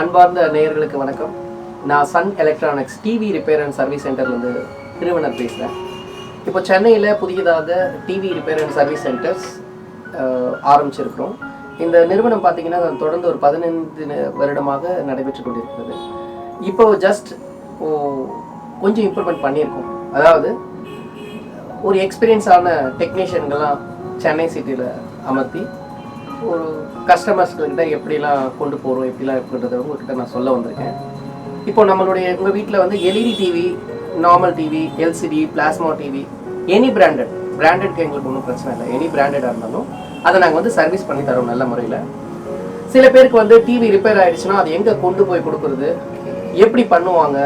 அன்பார்ந்த நேயர்களுக்கு வணக்கம். நான் Sun electronics TV repair and service சென்டர்லேருந்து திருவண்ணர் பேசுகிறேன். இப்போ சென்னையில் புதியதாக TV repair and service centres ஆரம்பிச்சிருக்கிறோம். இந்த நிறுவனம் பார்த்திங்கன்னா தொடர்ந்து ஒரு 15 வருடமாக நடைபெற்று கொண்டிருக்கிறது. இப்போ ஜஸ்ட் கொஞ்சம் இம்ப்ரூவ்மெண்ட் பண்ணியிருக்கோம். அதாவது ஒரு எக்ஸ்பீரியன்ஸான டெக்னீஷியன்கள்லாம் சென்னை சிட்டியில் அமர்த்தி ஒரு கஸ்டமர்ஸ்கிட்ட எப்படிலாம் கொண்டு போகிறோம், எப்படிலாம் இருக்குன்றதை உங்கள்கிட்ட நான் சொல்ல வந்திருக்கேன். இப்போ உங்கள் வீட்டில் வந்து LED TV, normal TV, LCD, plasma TV, any பிராண்டட்க்கு எங்களுக்கு ஒன்றும் பிரச்சனை இல்லை. எனி பிராண்டடாக இருந்தாலும் அதை நாங்கள் வந்து சர்வீஸ் பண்ணி தரோம் நல்ல முறையில். சில பேருக்கு வந்து டிவி ரிப்பேர் ஆகிடுச்சுன்னா அது எங்கே கொண்டு போய் கொடுக்குறது, எப்படி பண்ணுவாங்க,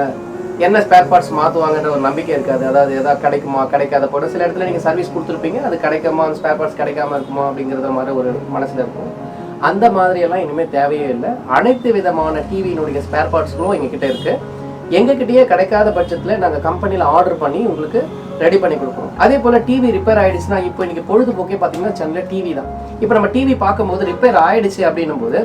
என்ன ஸ்பேர் பார்ட்ஸ் மாற்றுவாங்கன்ற ஒரு நம்பிக்கை இருக்காது. அதாவது எதாவது கிடைக்குமா கிடைக்காத போட சில இடத்துல நீங்கள் சர்வீஸ் கொடுத்துருப்பீங்க, அது கிடைக்குமா, அந்த ஸ்பேர் பார்ட்ஸ் கிடைக்காம இருக்குமா அப்படிங்கிறத மாதிரி ஒரு மனசில் இருக்கும். அந்த மாதிரியெல்லாம் இனிமேல் தேவையே இல்லை. அனைத்து விதமான டிவியினுடைய ஸ்பேர் பார்ட்ஸ்களும் எங்ககிட்ட இருக்குது. எங்ககிட்டயே கிடைக்காத பட்சத்தில் நாங்கள் கம்பெனியில் ஆர்டர் பண்ணி உங்களுக்கு ரெடி பண்ணி கொடுக்குறோம். அதே போல் டிவி ரிப்பேர் ஆகிடுச்சுன்னா இப்போ இன்றைக்கி பொழுதுபோக்கே பார்த்தீங்கன்னா சென்னையில் டிவி தான். இப்போ நம்ம டிவி பார்க்கும்போது ரிப்பேர் ஆகிடுச்சு அப்படின்னும் போது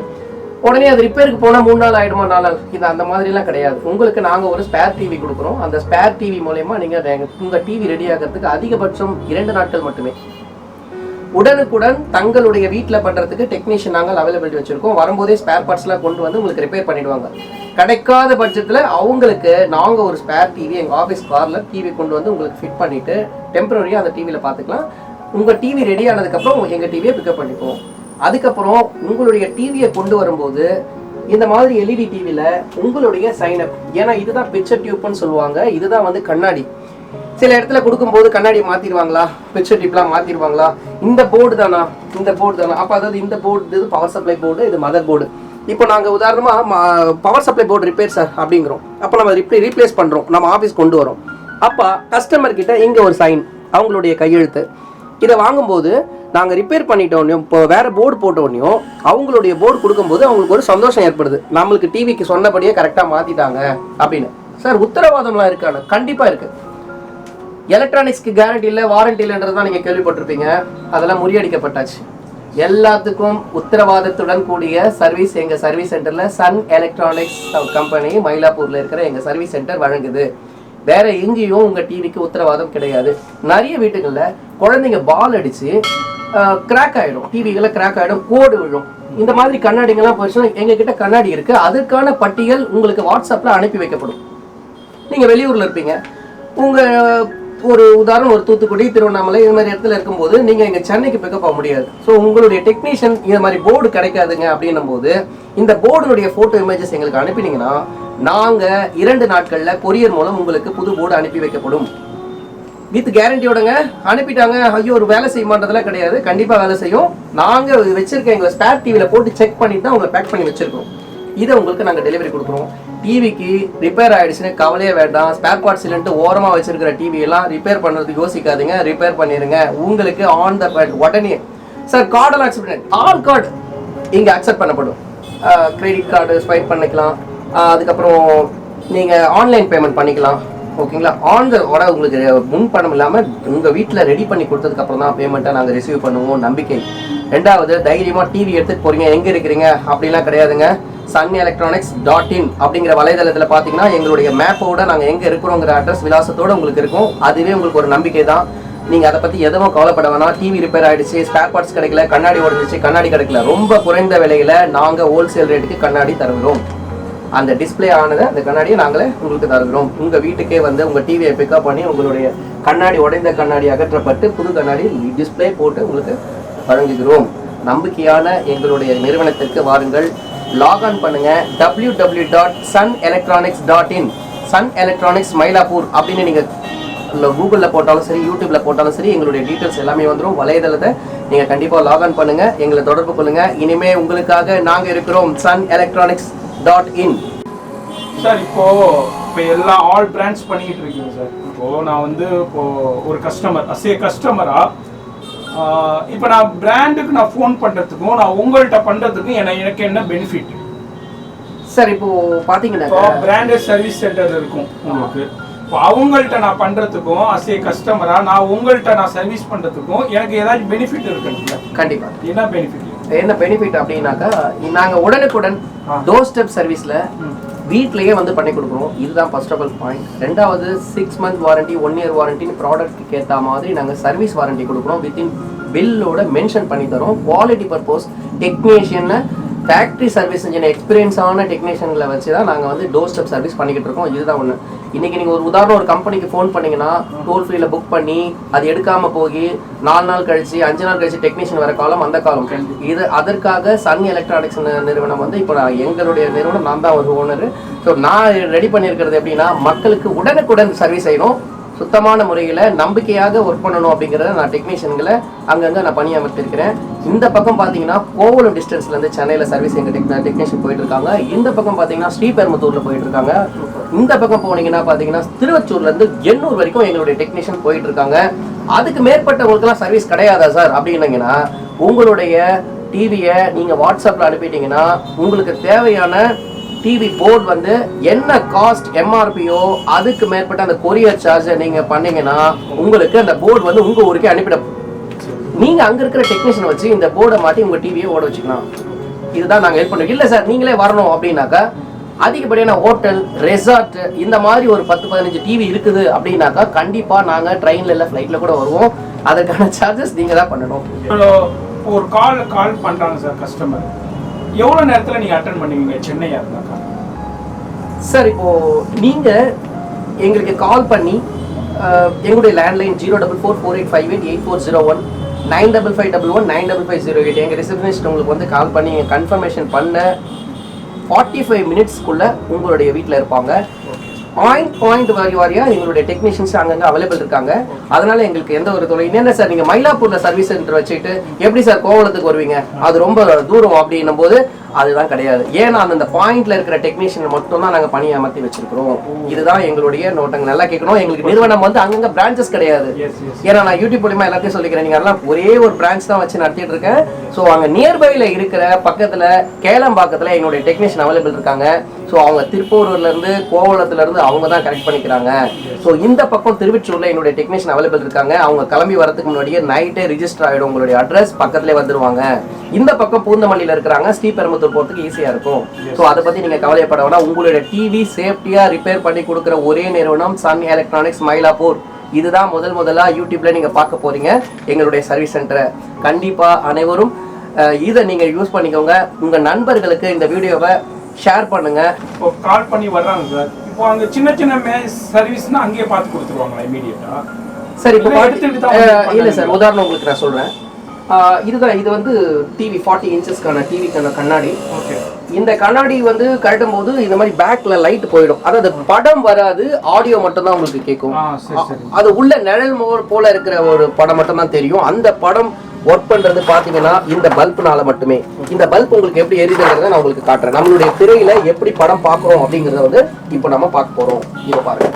உடனே அது ரிப்பேருக்கு போனால் 3 நாள் ஆகிடுமா 4 நாள், இது அந்த மாதிரிலாம் கிடையாது. உங்களுக்கு நாங்கள் ஒரு ஸ்பேர் டிவி கொடுக்குறோம். அந்த ஸ்பேர் டிவி மூலயமா நீங்கள் உங்கள் டிவி ரெடி ஆகிறதுக்கு அதிகபட்சம் 2 நாட்கள் மட்டுமே. உடனுக்குடன் தங்களுடைய வீட்டில் பண்ணுறதுக்கு டெக்னீஷியன் நாங்கள் அவைலபிலிட்டி வச்சுருக்கோம். வரும்போதே ஸ்பேர் பார்ட்ஸ்லாம் கொண்டு வந்து உங்களுக்கு ரிப்பேர் பண்ணிவிடுவாங்க. கிடைக்காத பட்சத்தில் அவங்களுக்கு நாங்கள் ஒரு ஸ்பேர் டிவி எங்கள் ஆஃபீஸ் காரில் டிவி கொண்டு வந்து உங்களுக்கு ஃபிட் பண்ணிவிட்டு டெம்பரரியாக அந்த டிவியில் பார்த்துக்கலாம். உங்கள் டிவி ரெடி ஆனதுக்கப்புறம் எங்கள் டிவியை பிக்கப் பண்ணிக்குவோம். அதுக்கப்புறம் உங்களுடைய டிவியை கொண்டு வரும்போது இந்த மாதிரி எல்இடி டிவியில் உங்களுடைய சைனப், ஏன்னா இதுதான் பிக்சர் டியூப்னு சொல்லுவாங்க, இதுதான் வந்து கண்ணாடி. சில இடத்துல கொடுக்கும்போது கண்ணாடி மாற்றிடுவாங்களா, பிக்சர் டியூப்லாம் மாற்றிடுவாங்களா, இந்த போர்டு தானா, அப்போ அதாவது இந்த போர்டு இது பவர் சப்ளை போர்டு, இது மதர் போர்டு. இப்போ நாங்கள் உதாரணமாக power supply board repair sir அப்படிங்கிறோம். அப்போ நம்ம ரீப்ளேஸ் பண்ணுறோம், நம்ம ஆஃபீஸ் கொண்டு வரோம். அப்போ கஸ்டமர்கிட்ட இங்கே ஒரு சைன், அவங்களுடைய கையெழுத்து. இதை வாங்கும்போது நாங்கள் ரிப்பேர் பண்ணிட்டோன்னையும் இப்போ வேறு போர்டு போட்டோன்னையும் அவங்களுடைய போர்டு கொடுக்கும்போது அவங்களுக்கு ஒரு சந்தோஷம் ஏற்படுது, நம்மளுக்கு டிவிக்கு சொன்னபடியே கரெக்டாக மாற்றிட்டாங்க அப்படின்னு. சார் உத்தரவாதம்லாம் இருக்கான்னு? கண்டிப்பாக இருக்குது. எலக்ட்ரானிக்ஸ்க்கு கேரண்டி இல்லை, வாரண்டி இல்லைன்றது தான் நீங்கள் கேள்விப்பட்டிருப்பீங்க. அதெல்லாம் முறியடிக்கப்பட்டாச்சு. எல்லாத்துக்கும் உத்தரவாதத்துடன் கூடிய சர்வீஸ் எங்கள் சர்வீஸ் சென்டரில் சன் எலக்ட்ரானிக்ஸ் கம்பெனி மயிலாப்பூரில் இருக்கிற எங்கள் சர்வீஸ் சென்டர் வழங்குது. வேற எங்கேயும் உங்கள் டிவிக்கு உத்தரவாதம் கிடையாது. நிறைய வீட்டுகளில் குழந்தைங்க பால் அடித்து கிராக் ஆகிடும், டிவிகளில் கிராக் ஆகிடும், கோடு விழும். இந்த மாதிரி கண்ணாடிங்கெல்லாம் போயிடுச்சுன்னா எங்ககிட்ட கண்ணாடி இருக்குது. அதுக்கான பட்டியல் உங்களுக்கு வாட்ஸ்அப்பில் அனுப்பி வைக்கப்படும். நீங்கள் வெளியூரில் இருப்பீங்க, உங்கள் ஒரு உதாரணம் ஒரு தூத்துக்குடி, திருவண்ணாமலை இது மாதிரி இடத்துல இருக்கும்போது நீங்கள் இங்கே சென்னைக்கு பிக்கப் ஆக முடியாது. ஸோ உங்களுடைய டெக்னீஷியன் இது மாதிரி போர்டு கிடைக்காதுங்க அப்படின்னும் போது இந்த போர்டுனுடைய ஃபோட்டோ இமேஜஸ் எங்களுக்கு அனுப்பினீங்கன்னா நாங்கள் 2 நாட்களில் கொரியர் மூலம் உங்களுக்கு புது போர்டு அனுப்பி வைக்கப்படும். வித் கேரண்டியோடங்க. அனுப்பிட்டாங்க ஐயோ ஒரு வேலை செய்யுமான்றதெல்லாம் கிடையாது, கண்டிப்பாக வேலை செய்யும். நாங்கள் வச்சிருக்க எங்களை ஸ்பேர் டிவியில் போட்டு செக் பண்ணிட்டு தான் உங்களை பேக் பண்ணி வச்சிருக்கோம். இதை உங்களுக்கு நாங்கள் டெலிவரி கொடுக்குறோம். டிவிக்கு ரிப்பேர் ஆகிடுச்சுன்னு கவலையே வேண்டாம். ஸ்பேர் பார்ட்ஸ் இல்லைன்ட்டு ஓரமாக வச்சிருக்கிற டிவியெல்லாம் ரிப்பேர் பண்ணுறதுக்கு யோசிக்காதீங்க, ரிப்பேர் பண்ணிடுங்க. உங்களுக்கு ஆன் த பேட் உடனே சார் கார்டெல்லாம் அக்செப்ட் பண்ணி ஆல் கார்டு இங்கே அக்செப்ட் பண்ணப்படும். கிரெடிட் கார்டு ஸ்வைப் பண்ணிக்கலாம். அதுக்கப்புறம் நீங்கள் ஆன்லைன் பேமெண்ட் பண்ணிக்கலாம். ஓகேங்களா? உங்களுக்கு முன் பணம் இல்லாமல் உங்கள் வீட்டில் ரெடி பண்ணி கொடுத்ததுக்கப்புறம் தான் பேமெண்ட்டை நாங்கள் ரிசீவ் பண்ணுவோம். நம்பிக்கை. 2வது, தைரியமாக டிவி எடுத்துகிட்டு போகிறீங்க, எங்கே இருக்கிறீங்க அப்படிலாம் கிடையாதுங்க. sunelectronics.in அப்படிங்கிற வலைதளத்தில் பார்த்தீங்கன்னா எங்களுடைய மேப்போட நாங்கள் எங்கே இருக்கிறோங்கிற அட்ரஸ் விலாசத்தோடு உங்களுக்கு இருக்கும். அதுவே உங்களுக்கு ஒரு நம்பிக்கை தான். நீங்கள் அதை பற்றி எதுவும் கவலைப்பட வேணாம். டிவி ரிப்பேர் ஆகிடுச்சு, ஸ்பேர் பார்ட்ஸ் கிடைக்கல, கண்ணாடி உடஞ்சிச்சு, கண்ணாடி கிடைக்கல, ரொம்ப குறைந்த விலையில் நாங்கள் ஹோல்சேல் ரேட்டுக்கு கண்ணாடி தருகிறோம். அந்த டிஸ்பிளே ஆனதை அந்த கண்ணாடியை நாங்களே உங்களுக்கு தருகிறோம். உங்கள் வீட்டுக்கே வந்து உங்கள் டிவியை பிக்கப் பண்ணி உங்களுடைய கண்ணாடி உடைந்த கண்ணாடி அகற்றப்பட்டு புது கண்ணாடி டிஸ்பிளே போட்டு உங்களுக்கு வழங்குகிறோம். நம்பிக்கையான எங்களுடைய நிறுவனத்திற்கு வாருங்கள், லாக்ஆன் பண்ணுங்க. www.sunelectronics.in சன் எலக்ட்ரானிக்ஸ் மயிலாப்பூர் அப்படின்னு நீங்கள் கூகுளில் போட்டாலும் சரி, யூடியூப்பில் போட்டாலும் சரி, எங்களுடைய டீட்டெயில்ஸ் எல்லாமே வந்துடும். வலைதளத்தை நீங்கள் கண்டிப்பாக லாக்ஆன் பண்ணுங்கள், எங்களை தொடர்பு கொள்ளுங்கள். இனிமேல் உங்களுக்காக நாங்கள் இருக்கிறோம். sunelectronics.in. சார் இப்போ எல்லாம் ஆல் பிராண்ட்ஸ் பண்ணிக்கிட்டு இருக்கீங்க சார். இப்போது நான் வந்து ஒரு கஸ்டமராக இப்போ நான் பிராண்டுக்கு நான் ஃபோன் பண்ணுறதுக்கும் நான் உங்கள்கிட்ட பண்ணுறதுக்கும் எனக்கு என்ன பெனிஃபிட் சார்? இப்போது பார்த்தீங்கன்னா பிராண்டட் சர்வீஸ் சென்டர் இருக்கும் உங்களுக்கு. இப்போ அவங்கள்ட்ட நான் பண்ணுறதுக்கும் கஸ்டமராக நான் உங்கள்கிட்ட நான் சர்வீஸ் பண்ணுறதுக்கும் எனக்கு ஏதாச்சும் பெனிஃபிட் இருக்குங்களா? கண்டிப்பாக. என்ன பெனிஃபிட்? என்ன பெனிஃபிட் அப்படின்னாக்கா நாங்கள் உடனுக்குடன் டோர் ஸ்டெப் சர்வீஸில் வீட்லேயே வந்து பண்ணி கொடுக்குறோம். இதுதான் ஃபர்ஸ்ட் ஆஃப் ஆல் பாயிண்ட். ரெண்டாவது 6 மந்த் வாரண்டி 1 இயர் வாரண்டின்னு ப்ராடக்ட்டுக்கு ஏற்ற மாதிரி நாங்கள் சர்வீஸ் வாரண்டி கொடுக்குறோம். வித்தின் பில்லோட மென்ஷன் பண்ணி தரோம். குவாலிட்டி பர்பஸ் டெக்னீஷியனை ஃபேக்ட்ரி சர்வீஸ் இன்ஜின் எக்ஸ்பீரியன்ஸான டெக்னீஷியன்களை வச்சு தான் நாங்கள் வந்து டோர் ஸ்டெப் சர்வீஸ் பண்ணிக்கிட்டு இருக்கோம். இதுதான் ஒன்று. இன்றைக்கி நீங்கள் ஒரு உதாரணம் ஒரு கம்பெனிக்கு ஃபோன் பண்ணிங்கன்னா டோல் ஃப்ரீயில் புக் பண்ணி அது எடுக்காமல் போய் 4 நாள் கழிச்சு 5 நாள் கழிச்சு டெக்னீஷியன் வர காலம் அந்த காலம். இது அதற்காக சன் எலக்ட்ரானிக்ஸ் நிறுவனம் வந்து இப்போ எங்களுடைய நிறுவனம் நான் தான் ஒரு ஓனர். ஸோ நான் ரெடி பண்ணியிருக்கிறது எப்படின்னா மக்களுக்கு உடனுக்குடன் சர்வீஸ் செய்யணும், சுத்தமான முறையில் நம்பிக்கையாக ஒர்க் பண்ணணும் அப்படிங்கிறத நான் டெக்னீஷியன்களை அங்கங்கே நான் பணியமர்த்திருக்கிறேன். இந்த பக்கம் பார்த்தீங்கன்னா கோவலம் டிஸ்டன்ஸ்லேருந்து சென்னையில் சர்வீஸ் எங்கள் டெக்னீஷியன் போயிட்டு இருக்காங்க. இந்த பக்கம் பார்த்தீங்கன்னா ஸ்ரீபெரும்புத்தூரில் போயிட்டு இருக்காங்க. இந்த பக்கம் போனீங்கன்னா பார்த்தீங்கன்னா திருவச்சூர்லேருந்து எண்ணூர் வரைக்கும் எங்களுடைய டெக்னீஷியன் போயிட்டு இருக்காங்க. அதுக்கு மேற்பட்டவங்களுக்குலாம் சர்வீஸ் கிடையாதா சார் அப்படின்னீங்கன்னா உங்களுடைய டிவியை நீங்கள் வாட்ஸ்அப்பில் அனுப்பிட்டீங்கன்னா உங்களுக்கு தேவையான டிவி போர்டு வந்து என்ன காஸ்ட் எம்ஆர்பியோ அதுக்கு மேற்பட்ட அந்த கொரியர் சார்ஜை நீங்கள் பண்ணீங்கன்னா உங்களுக்கு அந்த போர்டு வந்து உங்கள் ஊருக்கே அனுப்பிடும். நீங்கள் அங்கே இருக்கிற டெக்னீஷியனை வச்சு இந்த போர்டை மாட்டி உங்கள் டிவியை ஓட வச்சுக்கலாம். இதுதான் நாங்கள் ஹெல்ப் பண்ணுவோம். இல்லை சார் நீங்களே வரணும் அப்படின்னாக்கா அதிகப்படியான ஹோட்டல் ரெசார்ட் இந்த மாதிரி ஒரு 10-15 டிவி இருக்குது அப்படின்னாக்கா கண்டிப்பாக நாங்கள் ட்ரெயினில் இல்லை ஃப்ளைட்டில் கூட வருவோம். அதுக்கான சார்ஜஸ் நீங்கள் தான் பண்ணணும். ஒரு கால் பண்ணுறாங்க சார் கஸ்டமர், எவ்வளோ நேரத்தில் நீங்கள் அட்டன் பண்ணுவீங்க சென்னையாக இருந்தாக்கா? சார் இப்போது நீங்கள் எங்களுக்கு கால் பண்ணி எங்களுடைய லேண்ட்லைன் 04448588401 95511 95508 எங்கள் ரிசப்ஷனிஸ்ட் உங்களுக்கு வந்து கால் பண்ணி கன்ஃபர்மேஷன் பண்ண 45 மினிட்ஸ்க்குள்ளே உங்களுடைய வீட்டில் இருப்பாங்க. பாயிண்ட் வாரியா எங்களுடைய டெக்னீஷியன்ஸ் அங்கங்கே அவைலபிள் இருக்காங்க. அதனால எங்களுக்கு எந்த ஒரு தொலை என்ன சார் நீங்கள் மயிலாப்பூரில் சர்வீஸ் சென்டர் வச்சுட்டு எப்படி சார் கோவலத்துக்கு வருவீங்க, அது ரொம்ப தூரம் அப்படின்னும் போது அதுதான் கிடையாது. ஏன்னா அந்த பாயிண்ட்ல இருக்கிற டெக்னீஷியன் மட்டும் தான் நாங்கள் பணி அமர்த்தி வச்சிருக்கிறோம். இதுதான் எங்களுடைய நோட்டங்கள். நல்லா கேட்கணும். எங்களுக்கு நிறுவனம் வந்து அங்கங்க பிரான்ச்சஸ் கிடையாது. ஏன்னா நான் யூடியூப் மூலியமா எல்லாத்தையும் சொல்லிக்கிறேன். நீங்க எல்லாம் ஒரே ஒரு பிரான்ச் தான் வச்சு நடத்திட்டு இருக்கேன். ஸோ அங்கே நியர்பைல இருக்கிற பக்கத்துல கேளம்பாக்கத்துல எங்களுடைய டெக்னீஷியன் அவைலபிள் இருக்காங்க. ஸோ அவங்க திருப்பூர்ல இருந்து கோவலத்துல இருந்து அவங்க தான் கரெக்ட் பண்ணிக்கிறாங்க. ஸோ இந்த பக்கம் திருவச்சூர்ல என்னுடைய டெக்னீஷியன் அவைலபிள் இருக்காங்க. அவங்க கிளம்பி வரதுக்கு முன்னாடியே நைட்டே ரிஜிஸ்டர் ஆகிடும். உங்களுடைய அட்ரஸ் பக்கத்துலேயே வந்துருவாங்க. இந்த பக்கம் பூந்தமல்லியில் இருக்கிறாங்க, ஸ்ரீபெரும்புத்தூர் போகிறதுக்கு ஈஸியாக இருக்கும். ஸோ அதை பற்றி நீங்கள் கவலைப்பட வேணாம். உங்களுடைய டிவி சேஃப்டியாக ரிப்பேர் பண்ணி கொடுக்குற ஒரே நிறுவனம் சன் எலக்ட்ரானிக்ஸ் மயிலாப்பூர். இதுதான் முதலாக யூடியூப்ல நீங்கள் பார்க்க போறீங்க எங்களுடைய சர்வீஸ் சென்டரை. கண்டிப்பாக அனைவரும் இதை நீங்கள் யூஸ் பண்ணிக்கோங்க. உங்கள் நண்பர்களுக்கு இந்த வீடியோவை ஷேர் பண்ணுங்க. இப்போ கால் பண்ணி வர்றாங்க சார். இப்போ அங்கே சின்ன சர்வீஸ்னா அங்கேயே பார்த்து கொடுத்துருவாங்களா இமீடியட்டா? சார் இப்போ இல்லை சார், உதாரணம் உங்களுக்கு நான் சொல்கிறேன். இதுதான், இது வந்து டிவி 40 இன்ச்சஸ்க்கான டிவிக்கான கண்ணாடி. இந்த கண்ணாடி வந்து கழட்டும் போது இந்த மாதிரி பேக்ல லைட் போயிடும். அதாவது படம் வராது, ஆடியோ மட்டும் தான் உங்களுக்கு கேட்கும். அது உள்ள நிழல் போல இருக்கிற ஒரு படம் மட்டும் தான் தெரியும். அந்த படம் ஒர்க் பண்றது பாத்தீங்கன்னா இந்த பல்ப்னால மட்டுமே. இந்த பல்ப் உங்களுக்கு எப்படி எரியுதுங்கிறத நான் உங்களுக்கு காட்டுறேன். நம்மளுடைய திரையில எப்படி படம் பார்க்குறோம் அப்படிங்கிறத வந்து இப்போ நம்ம பார்க்க போறோம். இதை பாருங்க.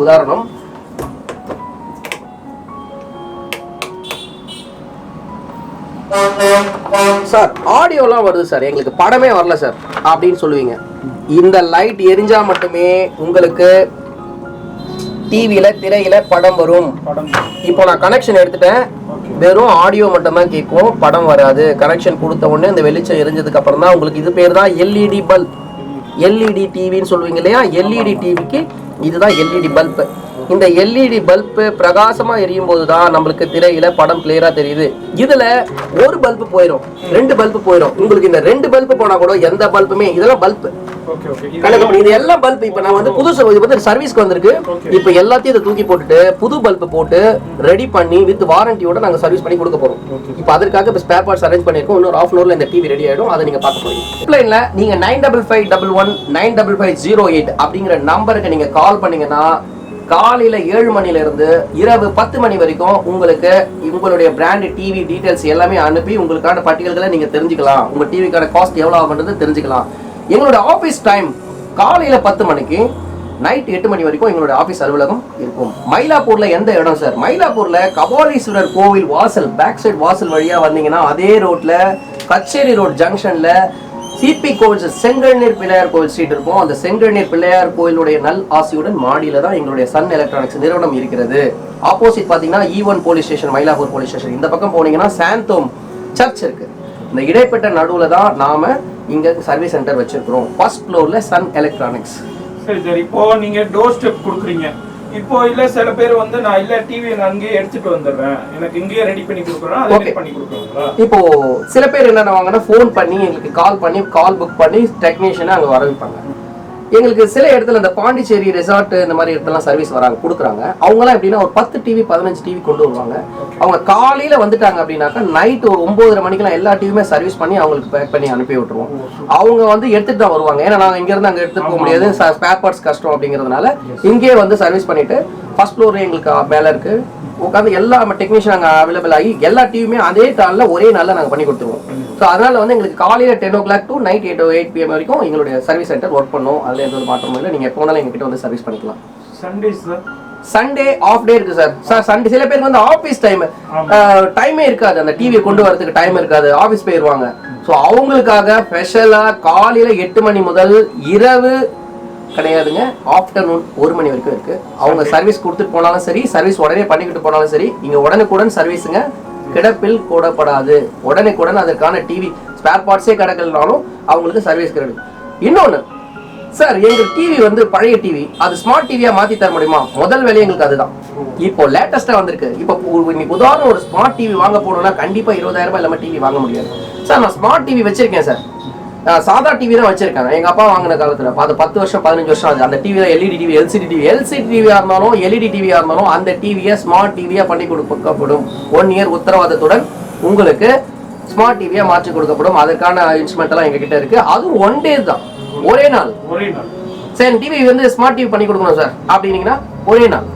உதாரணம், சார் ஆடியோலாம் வருது சார், எங்களுக்கு படமே வரல சார் அப்படின்னு சொல்லுவீங்க. இந்த லைட் எரிஞ்சா மட்டுமே உங்களுக்கு டிவியில திரையில படம் வரும். இப்போ நான் கனெக்ஷன் எடுத்துட்டேன், வெறும் ஆடியோ மட்டும் தான் கேட்கும், படம் வராது. கனெக்ஷன் கொடுத்த உடனே இந்த வெளிச்சம் எரிஞ்சதுக்கு அப்புறம் தான் உங்களுக்கு இது பேர் தான் எல்இடி பல்ப். எல்இடி டிவின்னு சொல்லுவீங்க இல்லையா, எல்இடி டிவிக்கு இதுதான் எல்இடி பல்ப். இந்த எல்இடி பல்பு பிரகாசமா எரியும் போதுதான் நம்மளுக்கு திரையில படம் கிளியரா தெரியுது. இதுல ஒரு பல்பு போயிடும், 2 பல்பு போயிடும். உங்களுக்கு இந்த 2 பல்பு போனா கூட எந்த பல்புமே, இதெல்லாம் பல்பு இது எல்லாம் பல்பு. இப்ப நான் வந்து புது சர்வீஸ்க்கு வந்திருக்கு. இப்ப எல்லாத்தையும் இதை தூக்கி போட்டுட்டு புது பல்பு போட்டு ரெடி பண்ணி வித் வாரண்டியோட நாங்க சர்வீஸ் பண்ணி கொடுக்க போறோம். இப்ப அதற்காக இப்ப ஸ்பேர் பார்ட்ஸ் அரேஞ்ச் பண்ணிருக்கோம். இன்னொரு 1/2 hourல இந்த டிவி ரெடி ஆயிடும். அதை நீங்க பார்க்க போறீங்க. ஹெல்ப்லைன்ல நீங்க 95511 95508 அப்படிங்கிற நம்பருக்கு நீங்க கால் பண்ணீங்கன்னா காலையில 7 மணில இருந்து இரவு 10 மணி வரைக்கும் உங்களுக்கு உங்களுடைய பிராண்ட் டிவி டீடைல்ஸ் எல்லாமே அனுப்பி உங்களுக்கான பட்டியல்களை நீங்க தெரிஞ்சுக்கலாம். உங்க டிவிக்கான காஸ்ட் எவ்வளவு ஆகுன்றது தெரிஞ்சுக்கலாம். எங்களோட ஆபீஸ் டைம் காலையில 10 மணிக்கு நைட் 8 மணி வரைக்கும் எங்களோட ஆபீஸ் அலுவலகம் இருக்கும். மயிலாப்பூர்ல எந்த இடம் சார்? மயிலாப்பூர்ல கபாலீஸ்வரர் கோவில் வாசல், பேக் சைடு வாசல் வழியா வந்தீங்கன்னா அதே ரோட்ல கச்சேரி ரோட் ஜங்ஷன்ல சிபி கோவில் செங்கல்நீர் பிள்ளையார் கோவில் ஸ்ட்ரீட் இருக்கும். அந்த செங்கல்நீர் பிள்ளையார் கோயிலுடைய நல் ஆசியுடன் மாடியில தான் எங்களுடைய சன் எலக்ட்ரானிக்ஸ் நிறுவனம் இருக்கிறது. ஆப்போசிட் பாத்தீங்கன்னா E1 police station, Mylapore police station. இந்த பக்கம் போனீங்கன்னா சாந்தோம் சர்ச் இருக்கு. இந்த இடைப்பட்ட நடுவுல தான் நாம இங்க சர்வீஸ் சென்டர் வச்சிருக்கிறோம். ஃபர்ஸ்ட் ஃப்ளோர்ல சன் எலக்ட்ரானிக்ஸ். சரி சரி. இப்போ நீங்க டோர் ஸ்டெப் கொடுக்குறீங்க. இப்போ இல்ல சில பேர் வந்து நான் இல்ல டிவி நான் அங்கேயே எடுத்துட்டு வந்துடுறேன், எனக்கு இங்கேயே ரெடி பண்ணி கொடுக்குறேன், அதே பண்ணி கொடுக்குறீங்களா? இப்போ சில பேர் என்ன பண்ணுவாங்கன்னா ஃபோன் பண்ணி எங்களுக்கு கால் புக் பண்ணி டெக்னீஷியனை அங்கே வர வைப்பாங்க. எங்களுக்கு சில இடத்துல இந்த பாண்டிச்சேரி ரெசார்ட் இந்த மாதிரி இடத்துலாம் சர்வீஸ் வராங்க கொடுக்குறாங்க. அவங்களாம் எப்படின்னா ஒரு 10 டிவி 15 டிவி கொண்டு வருவாங்க. அவங்க காலையில வந்துட்டாங்க அப்படின்னாக்கா நைட் ஒரு 9:30 மணிக்கெல்லாம் எல்லா டிவியுமே சர்வீஸ் பண்ணி அவங்களுக்கு பேக் பண்ணி அனுப்பி விட்டுருவோம். அவங்க வந்து எடுத்துட்டு தான் வருவாங்க. ஏன்னா நாங்கள் இங்கேருந்து அங்கே எடுத்துட்டு போக முடியாது, ஸ்பேர் பார்ட்ஸ் கஷ்டம் அப்படிங்கிறதுனால இங்கேயே வந்து சர்வீஸ் பண்ணிட்டு ஃபர்ஸ்ட் ஃப்ளோர் எங்களுக்கு மேலே இருக்கு உட்காந்து எல்லா டெக்னீஷியன் அங்கே அவைலபிள் ஆகி எல்லா டிவியுமே அதே நாளில் ஒரே நாளில் நாங்கள் பண்ணி கொடுத்துருவோம். ஸோ அதனால வந்து எங்களுக்கு காலையில் 10 o'clock to நைட் 8 PM வரைக்கும் எங்களுடைய சர்வீஸ் சென்டர் ஒர்க் பண்ணும். அதில் எந்த ஒரு மாற்றமும் இல்லை. நீங்கள் எப்போ வேணாலும் எங்ககிட்ட வந்து சர்வீஸ் பண்ணிக்கலாம். சண்டே ஆஃப் டே இருக்கு சார். சண்டே சில பேருக்கு வந்து ஆஃபீஸ் டைமே இருக்காது, அந்த டிவியை கொண்டு வரதுக்கு டைம் இருக்காது, ஆஃபீஸ் போயிடுவாங்க. ஸோ அவங்களுக்காக ஸ்பெஷலாக காலையில் 8 மணி முதல் இரவு கிடையாதுங்க, ஆஃப்டர்நூன் 1 மணி வரைக்கும் இருக்கு. அவங்க சர்வீஸ் கொடுத்துட்டு போனாலும் சரி, சர்வீஸ் உடனே பண்ணிக்கிட்டு போனாலும் சரி, இங்க உடனுக்குடன் சர்வீஸுங்க, கிடப்பில் போடப்படாது. உடனுக்குடன் அதற்கான டிவி ஸ்பேர் பார்ட்ஸே கிடக்கலனாலும் அவங்களுக்கு சர்வீஸ் கிடைக்கும். இன்னொன்னு சார், எங்க டிவி வந்து பழைய டிவி, அது ஸ்மார்ட் டிவியா மாத்தி தர முடியுமா? முதல் வேலை எங்களுக்கு அதுதான். இப்போ லேட்டஸ்டா வந்திருக்கு. இப்போ இன்னைக்கு உதாரணம் ஒரு ஸ்மார்ட் டிவி வாங்க போனோம்னா கண்டிப்பா 20,000 ரூபாய் இல்லாம டிவி வாங்க முடியாது சார். நான் ஸ்மார்ட் டிவி வச்சிருக்கேன் சார், சாதா டிவி தான் வச்சிருக்கேன். எங்க அப்பா வாங்கின காலத்துல அது 10 வருஷம் 15 வருஷம் ஆகுது. அந்த டிவி எல்இடி டிவி, எல்சிடி டிவியா இருந்தாலும் எல்இடி டிவியா இருந்தாலும் அந்த டிவியை ஸ்மார்ட் டிவியா பண்ணி கொடுக்கப்படும். 1 year உத்தரவாதத்துடன் உங்களுக்கு ஸ்மார்ட் டிவியா மாற்றி கொடுக்கப்படும். அதற்கான இன்ஸ்ட்ருமெண்ட் எல்லாம் எங்க கிட்ட இருக்கு. அதுவும் 1 day தான், ஒரே நாள். சரி, டிவி வந்து ஸ்மார்ட் டிவி பண்ணி கொடுக்கணும் சார் அப்படின்னீங்கன்னா ஒரே நாள்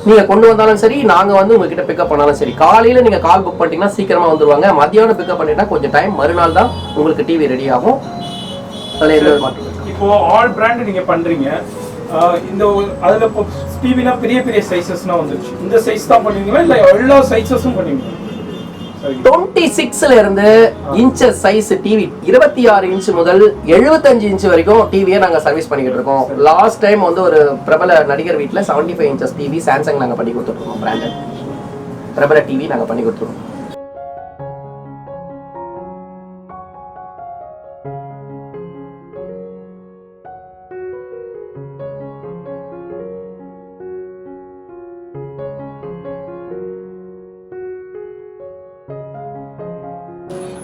நீங்க கொண்டு வந்தாலும் சரி, நாங்க வந்து உங்ககிட்ட பிக்கப் பண்ணாலும் சரி. காலையில நீங்க கால் புக் பண்ணிட்டீங்கன்னா சீக்கிரமா வந்துருவாங்க. மத்தியானம் பிக்கப் பண்ணிட்டா கொஞ்சம் டைம், மறுநாள் தான் உங்களுக்கு டிவி ரெடி ஆகும். இப்போ ஆல் பிராண்ட் நீங்க பண்றீங்க, இந்த அதுல டிவினா பெரிய பெரிய சைஸஸ்லாம் வந்துருச்சு. இந்த சைஸ் தான் பண்ணுவீங்களா இல்ல எல்லா சைஸஸும் பண்ணுவீங்களா? 26ல இருந்து இன்ச்சஸ் சைஸ் டிவி 26 இன்ச் முதல் 75 இன்ச் வரைக்கும் டிவியை நாங்க சர்வீஸ் பண்ணிக்கிட்டு இருக்கோம். லாஸ்ட் டைம் வந்து ஒரு பிரபல நடிகர் வீட்டுல 75 இன்ச்சஸ் டிவி சாம்சங் நாங்க பண்ணி கொடுத்துருக்கோம். பிராண்டட் பிரபல டிவி நாங்க பண்ணி கொடுத்துருக்கோம்.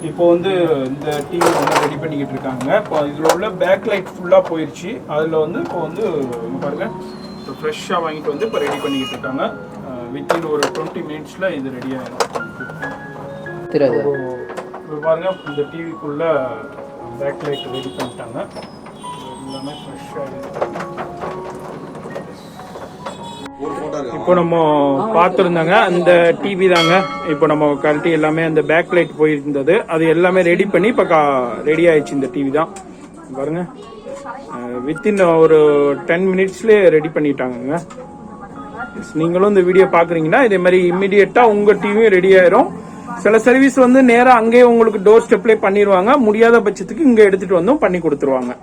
இப்போ வந்து இந்த டிவி வந்து ரெடி பண்ணிக்கிட்டு இருக்காங்க. இப்போ இதில் உள்ள பேக் லைட் ஃபுல்லாக போயிடுச்சு. அதில் வந்து இப்போ வந்து பாருங்க, இப்போ ஃப்ரெஷ்ஷாக வாங்கிட்டு வந்து இப்போ ரெடி பண்ணிக்கிட்டு இருக்காங்க. வித்தின் ஒரு 20 minutesல இது ரெடி ஆகிடும். இப்போ பாருங்க, இந்த டிவிக்குள்ள பேக் லைட் ரெடி பண்ணிட்டாங்க. எல்லாமே ஃப்ரெஷ்ஷாக இப்போ நம்ம பார்த்துருந்தாங்க அந்த டிவி தாங்க. இப்போ நம்ம கரண்டி எல்லாமே அந்த பேக் லைட் போயிருந்தது, அது எல்லாமே ரெடி பண்ணி இப்போ ரெடி ஆயிடுச்சு. இந்த டிவி தான் பாருங்க, வித்தின் ஒரு 10 minutesலேயே ரெடி பண்ணிட்டாங்க. நீங்களும் இந்த வீடியோ பார்க்குறீங்கன்னா இதே மாதிரி இம்மிடியட்டாக உங்கள் டிவியும் ரெடி ஆயிரும். சில சர்வீஸ் வந்து நேராக அங்கேயே உங்களுக்கு டோர் ஸ்டெப்லேயே பண்ணிடுவாங்க. முடியாத பட்சத்துக்கு இங்கே எடுத்துகிட்டு வந்தும் பண்ணி கொடுத்துருவாங்க.